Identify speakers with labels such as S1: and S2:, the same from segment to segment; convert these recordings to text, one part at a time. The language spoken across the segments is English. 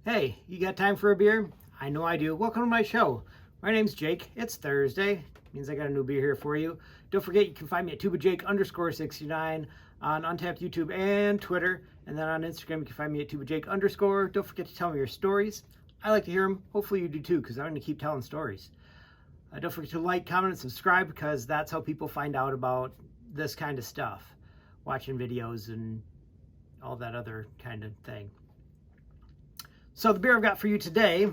S1: Hey, you got time for a beer? I know I do. Welcome to my show. My name's Jake. It's Thursday. Means I got a new beer here for you. Don't forget you can find me at tubajake_69 on Untapped YouTube and Twitter. And then on Instagram you can find me at tubajake_. Don't forget to tell me your stories. I like to hear them. Hopefully you do too, because I'm going to keep telling stories. Don't forget to like, comment, and subscribe, because that's how people find out about this kind of stuff. Watching videos and all that other kind of thing. So the beer I've got for you today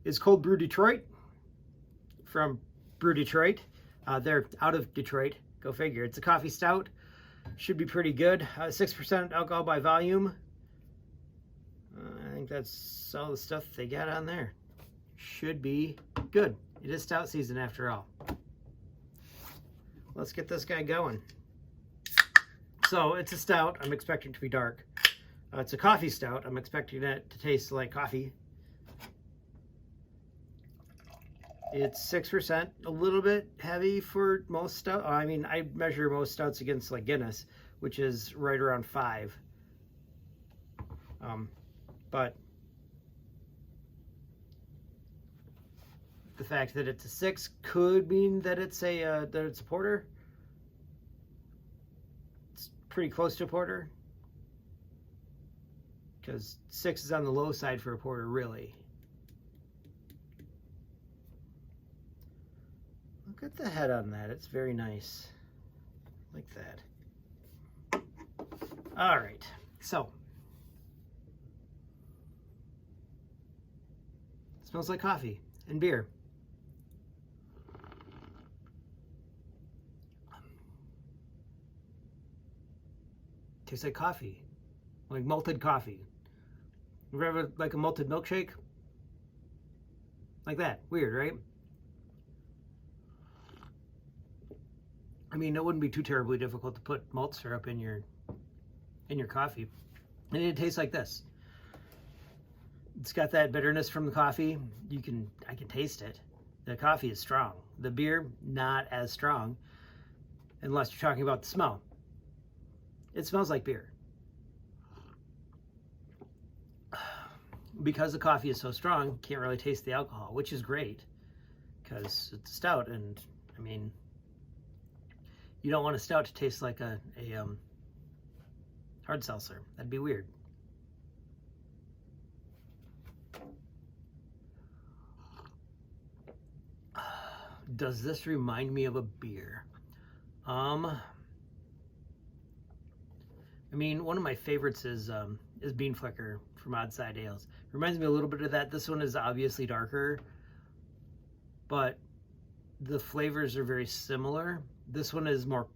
S1: is Cold Brew Detroit from Brew Detroit. They're out of Detroit. Go figure. It's a coffee stout. Should be pretty good. 6% alcohol by volume. I think that's all the stuff they got on there. Should be good. It is stout season after all. Let's get this guy going. So it's a stout. I'm expecting it to be dark. It's a coffee stout. I'm expecting it to taste like coffee. It's 6%, a little bit heavy for most stout. I mean, I measure most stouts against like Guinness, which is right around 5. But the fact that it's a 6 could mean that it's a porter. It's pretty close to a porter, because 6 is on the low side for a porter, really. Look at the head on that. It's very nice. Like that. All right. So, it smells like coffee and beer. Tastes like coffee. Like malted coffee. You ever like a malted milkshake? Like that. Weird, right? I mean, it wouldn't be too terribly difficult to put malt syrup in your coffee. And it tastes like this. It's got that bitterness from the coffee. I can taste it. The coffee is strong. The beer, not as strong, unless you're talking about the smell. It smells like beer. Because the coffee is so strong, can't really taste the alcohol, which is great, because it's stout, and I mean, you don't want a stout to taste like a hard seltzer. That'd be weird. Does this remind me of a beer? I mean, one of my favorites is Bean Flicker from Odd Side Ales. Reminds me a little bit of that. This one is obviously darker, but the flavors are very similar. This one is more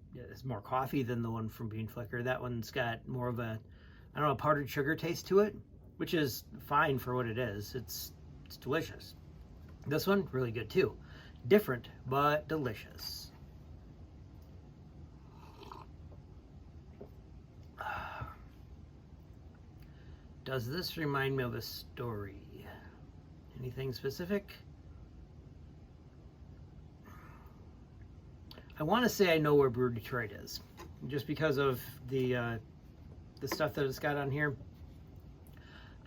S1: coffee than the one from Bean Flicker. That one's got more of a, I don't know, powdered sugar taste to it, which is fine for what it is. It's delicious. This one, really good too. Different, but delicious. Does this remind me of a story? Anything specific? I want to say I know where Brew Detroit is, just because of the stuff that it's got on here.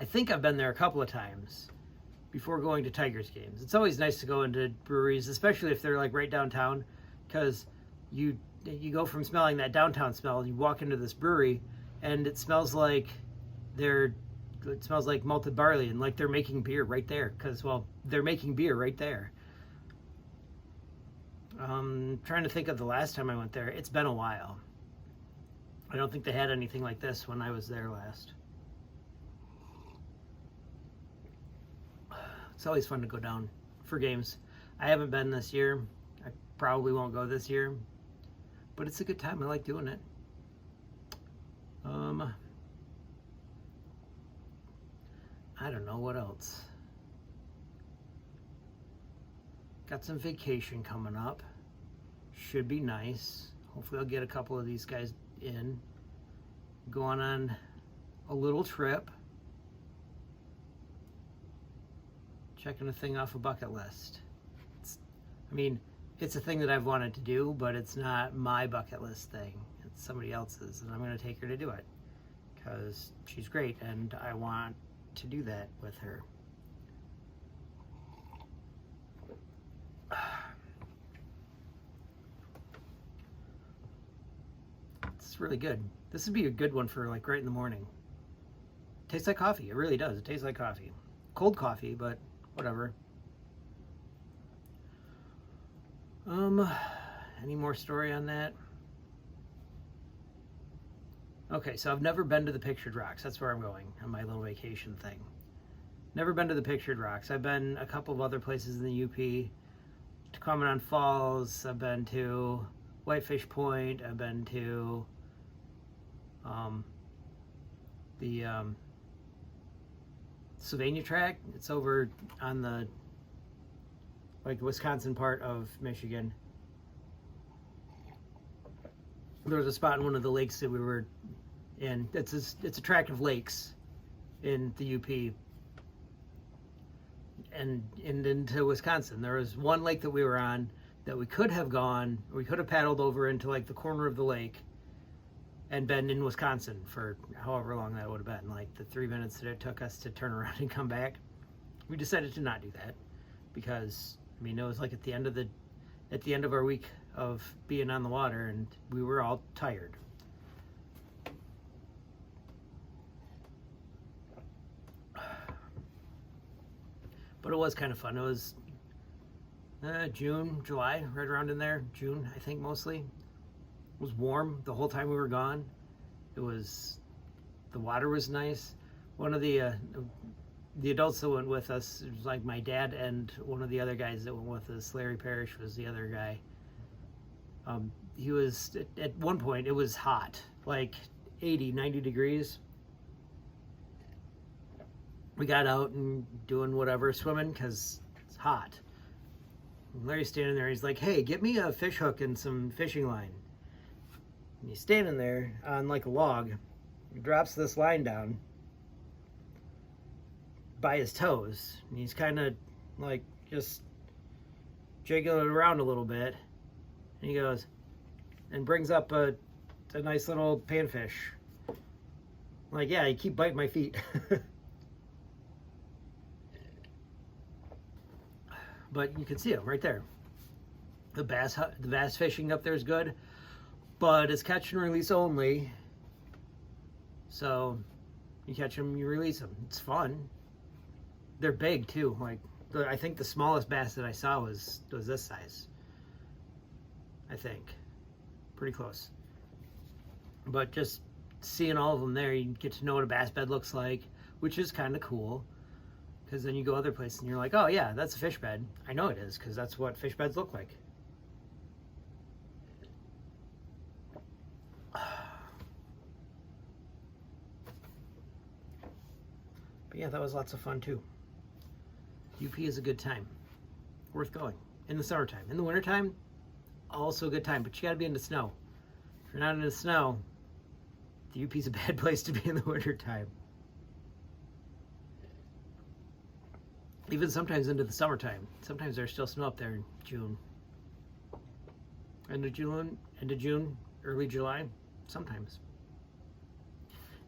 S1: I think I've been there a couple of times before going to Tigers games. It's always nice to go into breweries, especially if they're like right downtown, because you go from smelling that downtown smell, you walk into this brewery, and it smells like malted barley, and like they're making beer right there, because, well, they're making beer right there. Trying to think of the last time I went there. It's been a while. I don't think they had anything like this when I was there last. It's always fun to go down for games. I haven't been this year. I probably won't go this year, but it's a good time. I like doing it. I don't know what else. Got some vacation coming up. Should be nice. Hopefully I'll get a couple of these guys in. Going on a little trip. Checking a thing off a bucket list. It's a thing that I've wanted to do, but it's not my bucket list thing. somebody else's, and I'm going to take her to do it because she's great, and I want to do that with her. It's really good. This would be a good one for like right in the morning. Tastes like coffee. It really does. It tastes like coffee. Cold coffee, but whatever. Any more story on that? Okay, so I've never been to the Pictured Rocks. That's where I'm going on my little vacation thing. Never been to the Pictured Rocks. I've been a couple of other places in the UP. To Commandant Falls. I've been to Whitefish Point. I've been to the Sylvania Tract. It's over on the like Wisconsin part of Michigan. There was a spot in one of the lakes that we were in. It's a tract of lakes in the UP and into Wisconsin. There was one lake that we were on that we could have gone, we could have paddled over into like the corner of the lake and been in Wisconsin for however long that would have been, like the 3 minutes that it took us to turn around and come back. We decided to not do that because, I mean, it was like at the end of our week of being on the water, and we were all tired. But it was kind of fun. It was June, July, right around in there. June, I think, mostly. It was warm the whole time we were gone. The water was nice. One of the adults that went with us, it was like my dad and one of the other guys that went with us. Larry Parrish was the other guy. He was, at one point, it was hot, like 80, 90 degrees. We got out and doing whatever, swimming, because it's hot. And Larry's standing there, he's like, hey, get me a fish hook and some fishing line. And he's standing there on like a log. He drops this line down by his toes. And he's kind of like just jiggling it around a little bit. And he goes, and brings up a nice little panfish. I'm like, yeah, you keep biting my feet. But you can see them right there. The bass fishing up there is good, but it's catch and release only. So you catch them, you release them. It's fun. They're big too. Like I think the smallest bass that I saw was this size. I think, pretty close. But just seeing all of them there, you get to know what a bass bed looks like, which is kind of cool. Because then you go other places and you're like, oh yeah, that's a fish bed. I know it is, because that's what fish beds look like. But yeah, that was lots of fun too. UP is a good time. Worth going. In the summertime. In the wintertime, also a good time, but you gotta be in the snow. If you're not in the snow, the UP is a bad place to be in the wintertime. Even sometimes into the summertime. Sometimes there's still snow up there in June. End of June, early July, sometimes.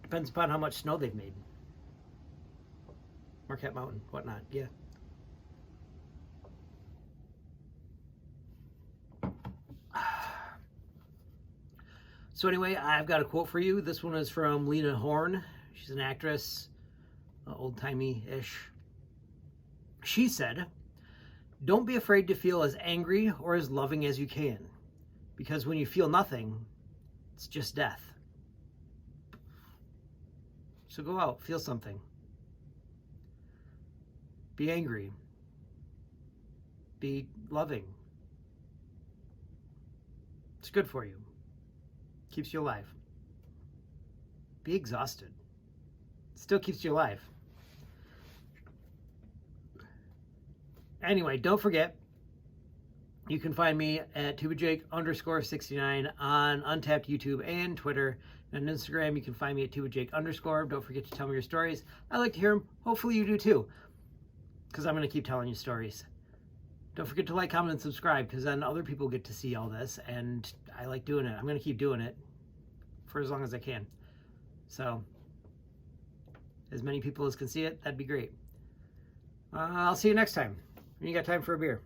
S1: Depends upon how much snow they've made. Marquette Mountain, whatnot, yeah. So anyway, I've got a quote for you. This one is from Lena Horne. She's an actress, old-timey-ish. She said, "Don't be afraid to feel as angry or as loving as you can, because when you feel nothing, it's just death." So go out, feel something. Be angry. Be loving. It's good for you. Keeps you alive. Be exhausted. Still keeps you alive. Anyway, don't forget, you can find me at tubajake_69 on Untapped YouTube and Twitter. And on Instagram, you can find me at tubajake_. Don't forget to tell me your stories. I like to hear them. Hopefully you do too, because I'm going to keep telling you stories. Don't forget to like, comment, and subscribe, because then other people get to see all this, and I like doing it. I'm going to keep doing it for as long as I can. So, as many people as can see it, that'd be great. I'll see you next time when you got time for a beer.